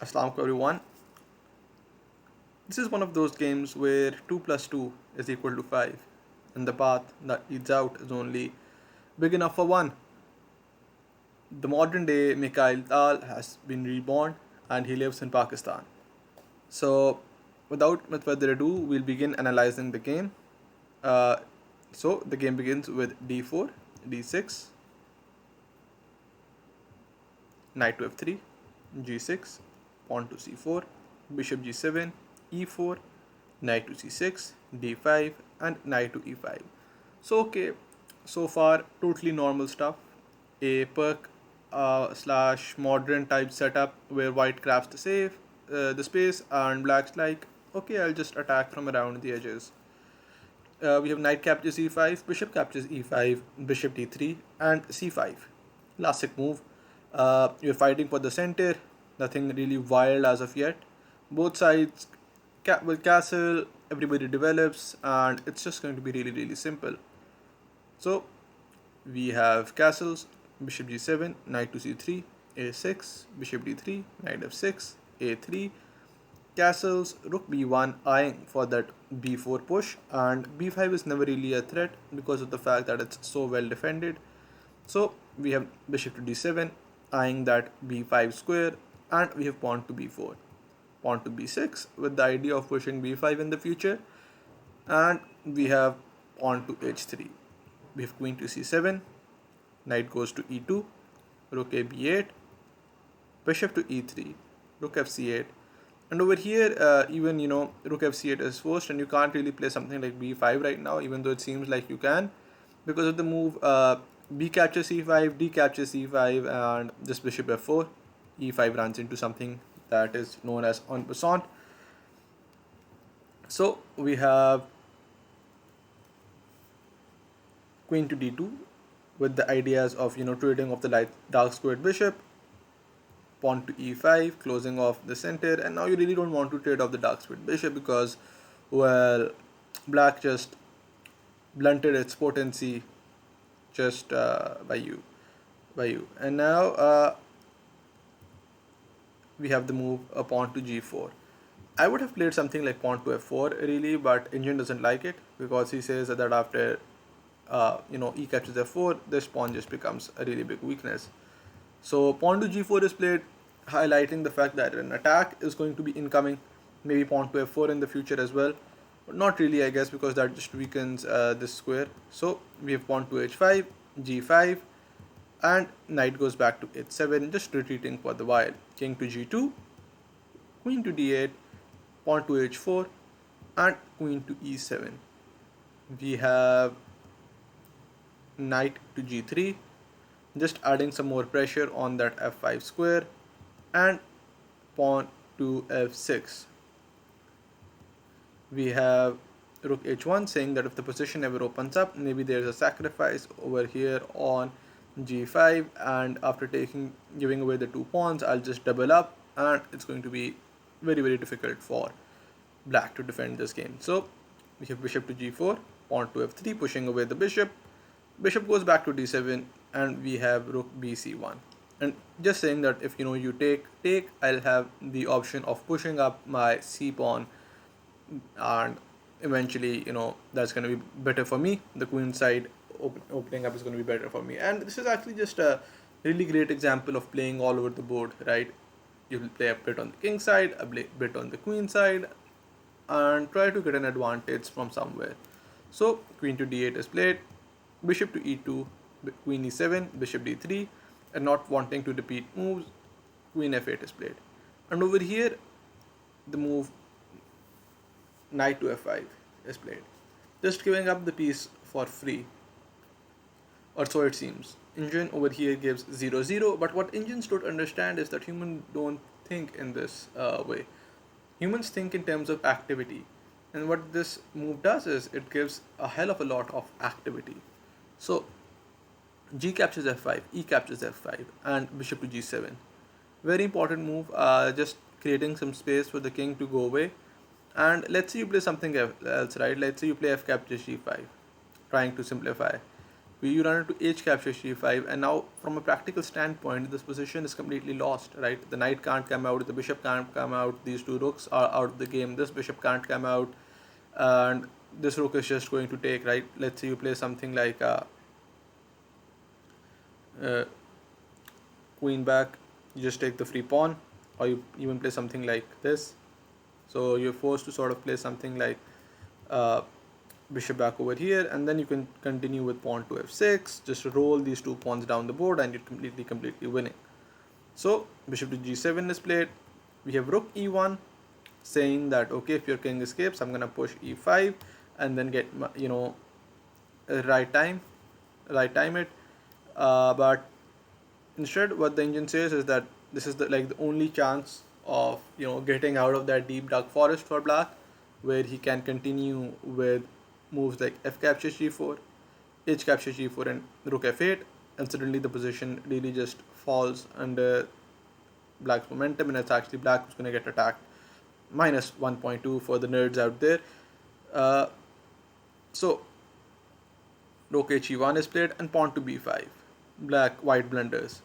Asalam everyone. This is one of those games where 2 plus 2 is equal to 5 and the path that leads out is only big enough for one. The modern day Mikhail Tal has been reborn and he lives in Pakistan. So, without much further ado, we'll begin analyzing the game. Uh, the game begins with d4, d6, knight to f3, g6, pawn to c4, bishop g7, e4, knight to c6, d5, and knight to e5. So far, totally normal stuff. A perk slash modern type setup where white grabs the space, and black's like, okay, I'll just attack from around the edges. We have knight captures e5, bishop captures e5, bishop d3, and c5. Classic move. You're fighting for the center, nothing really wild as of yet. Both sides will castle, everybody develops, and it's just going to be really, really simple. So, we have castles, bishop g7, knight to c3, a6, bishop d3, knight f6, a3, castles, rook b1 eyeing for that b4 push, and b5 is never really a threat because of the fact that it's so well defended. So we have bishop to d7 eyeing that b5 square, and we have pawn to b4, pawn to b6 with the idea of pushing b5 in the future, and we have pawn to h3. We have queen to c7, knight goes to e2, rook a b8, bishop to e3, rook fc8, and over here even rook fc8 is forced and you can't really play something like b5 right now, even though it seems like you can because of the move b captures c5, d captures c5, and this bishop f4, e5 runs into something that is known as en passant. So we have queen to d2 with the ideas of trading of the light dark squared bishop, pawn to e5, closing off the center, and now you really don't want to trade off the dark squared bishop because, well, black just blunted its potency just by you. And now we have the move a pawn to g4. I would have played something like pawn to f4 really, but Engine doesn't like it because he says that after e captures f4, this pawn just becomes a really big weakness. So pawn to g4 is played, highlighting the fact that an attack is going to be incoming, maybe pawn to f4 in the future as well, but not really, I guess, because that just weakens this square. So we have pawn to h5, g5, and knight goes back to h7, just retreating for the while. King to g2, queen to d8, pawn to h4, and queen to e7. We have knight to g3, just adding some more pressure on that f5 square, and pawn to f6. We have rook h1 saying that if the position ever opens up, maybe there's a sacrifice over here on g5, and after giving away the two pawns, I'll just double up, and it's going to be very, very difficult for black to defend this game. So we have bishop to g4, pawn to f3, pushing away the bishop. Bishop goes back to d7, and we have rook bc1. And just saying that if you take, I'll have the option of pushing up my c pawn, and eventually that's going to be better for me. The queen side opening up is going to be better for me, and this is actually just a really great example of playing all over the board, right? You'll play a bit on the king side, a bit on the queen side, and try to get an advantage from somewhere. So queen to d8 is played, bishop to e2, queen e7, bishop d3, and not wanting to repeat moves, queen f8 is played. And over here, the move knight to f5 is played, just giving up the piece for free, or so it seems. Engine over here gives 0-0, but what engines don't understand is that humans don't think in this way. Humans think in terms of activity, and what this move does is it gives a hell of a lot of activity. So g captures f5, e captures f5, and bishop to g7. Very important move, just creating some space for the king to go away. And let's say you play something else, right? Let's say you play f captures g5, trying to simplify. you run into h captures g5, and now from a practical standpoint, this position is completely lost, right? The knight can't come out, the bishop can't come out, these two rooks are out of the game, this bishop can't come out, and this rook is just going to take, right? Let's say you play something like uh, queen back, you just take the free pawn, or you even play something like this. So you're forced to sort of play something like uh, bishop back over here, and then you can continue with pawn to f6, just roll these two pawns down the board, and you're completely winning. So bishop to g7 is played. We have rook e1, saying that okay, if your king escapes, I'm gonna push e5 and then get right time it. But instead, what the engine says is that this is the only chance of getting out of that deep dark forest for black, where he can continue with moves like f captures g4, h captures g4, and rook f8, and suddenly the position really just falls under black's momentum, and it's actually black who's going to get attacked. Minus 1.2 for the nerds out there. Uh, so rook h1 is played and pawn to b5. White blunders.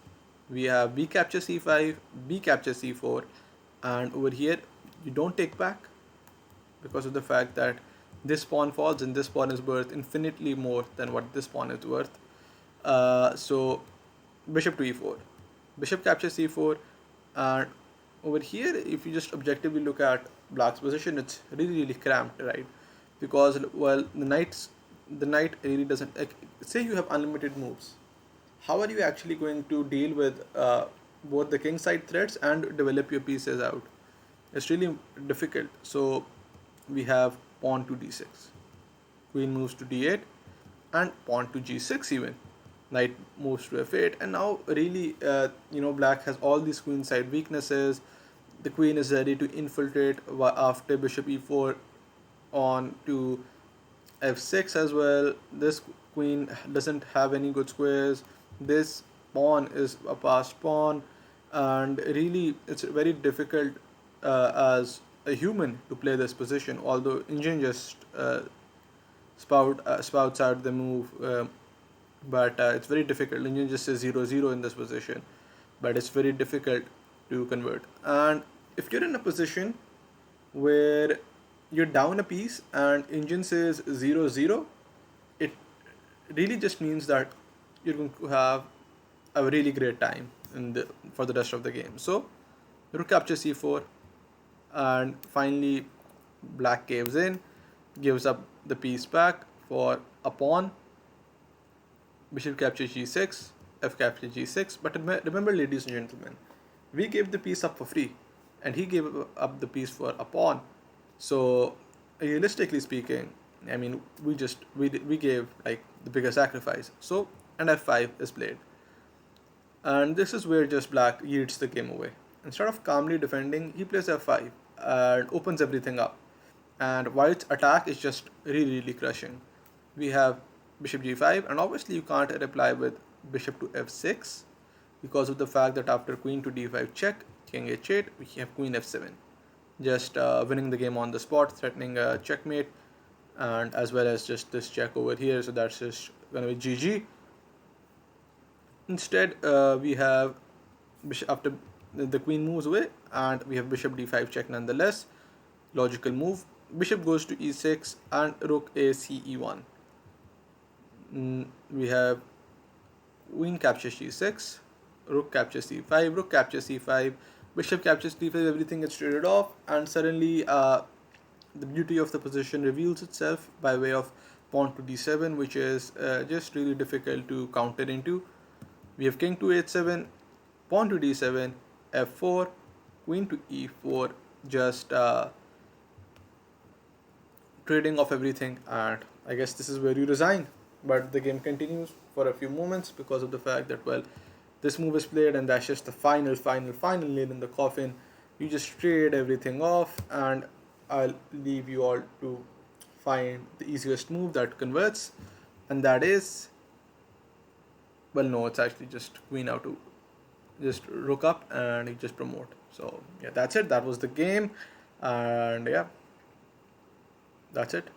We have b captures c5, b captures c4, and over here you don't take back because of the fact that this pawn falls and this pawn is worth infinitely more than what this pawn is worth. So bishop to e4, bishop captures c4, and over here, if you just objectively look at black's position, it's really cramped, right? Because well, the knight really doesn't, like, say you have unlimited moves. How are you actually going to deal with both the king side threats and develop your pieces out? It's really difficult. So we have pawn to d6, queen moves to d8, and pawn to g6 even. Knight moves to f8, and now really, black has all these queen side weaknesses. The queen is ready to infiltrate after bishop e4 on to f6 as well. This queen doesn't have any good squares. This pawn is a passed pawn, and really it's very difficult as a human to play this position. Although engine just spouts out the move, but it's very difficult. Engine just says 0-0 in this position, but it's very difficult to convert. And if you're in a position where you're down a piece and engine says 0-0, it really just means that you're going to have a really great time for the rest of the game. So rook captures c4, and finally black caves in, gives up the piece back for a pawn. Bishop captures g6, f captures g6. But remember, ladies and gentlemen, we gave the piece up for free, and he gave up the piece for a pawn. So realistically speaking, I mean, we gave like the bigger sacrifice. So and f5 is played, and this is where just black yields the game away. Instead of calmly defending, he plays f5 and opens everything up. And white's attack is just really crushing. We have bishop g5, and obviously you can't reply with bishop to f6 because of the fact that after queen to d5 check, king h8, we have queen f7, just winning the game on the spot, threatening a checkmate, and as well as just this check over here. So that's just gonna be GG. Instead, we have bishop after the queen moves away, and we have bishop d5 check nonetheless. Logical move. Bishop goes to e6 and rook a ce1. We have queen captures g6, rook captures c5, rook captures c5, bishop captures d5. Everything gets traded off, and suddenly the beauty of the position reveals itself by way of pawn to d7, which is just really difficult to counter into. We have king to h7, pawn to d7, f4, queen to e4, just trading off everything, and I guess this is where you resign. But the game continues for a few moments because of the fact that, well, this move is played, and that's just the final nail in the coffin. You just trade everything off, and I'll leave you all to find the easiest move that converts, and that is, well, no, it's actually just queen out to just rook up, and you just promote. So yeah, that's it. That was the game, and yeah, that's it.